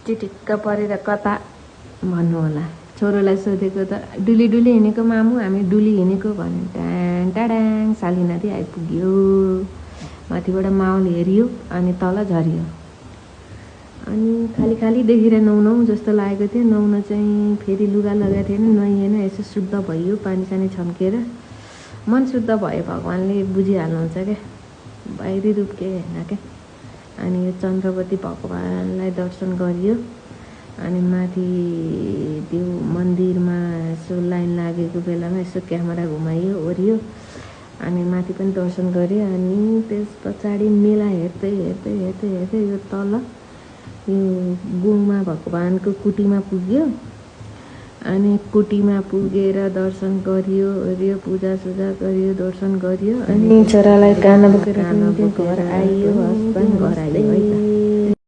चिटिक्क परेर कता भन्नु होला। छोरोलाई सोधेको त डुली डुली हिँडेको मामु, हामी डुली हिँडेको भन्यो। ट्याङ टाडाङ साली नदी आइपुग्यो। माथिबाट माहौल हेरियो अनि तल झरियो। अनि खाली खाली देखेर नुहाउँ जस्तो लागेको थियो। नुहाउन चाहिँ फेरि लुगा लगाएको थिएन, नुहाइएन। यसो शुद्ध भइयो, पानी सानी छम्केर मन शुद्ध भयो। भगवान्ले बुझिहाल्नुहुन्छ क्या, बाहिरी रूप के होइन क्या। अनि यो चन्द्रवती भगवान्लाई दर्शन गरियो। अनि माथि त्यो मन्दिरमा यसो लाइन लागेको बेलामा यसो क्यामेरा घुमाइयो ओरियो। अनि माथि पनि दर्शन गऱ्यो। अनि त्यस पछाडि मेला हेर्दै हेर्दै हेर्दै हेर्दै यो तल यो गुम्बा भगवान्को कुटीमा पुग्यो। अनि कुटीमा पुगेर दर्शन गरियो ओरियो, पूजासुजा गरियो, दर्शन गरियो। अनि छोरालाई काना बोकेर घर आइयो। हस्बेन्ड घर आइयो है त।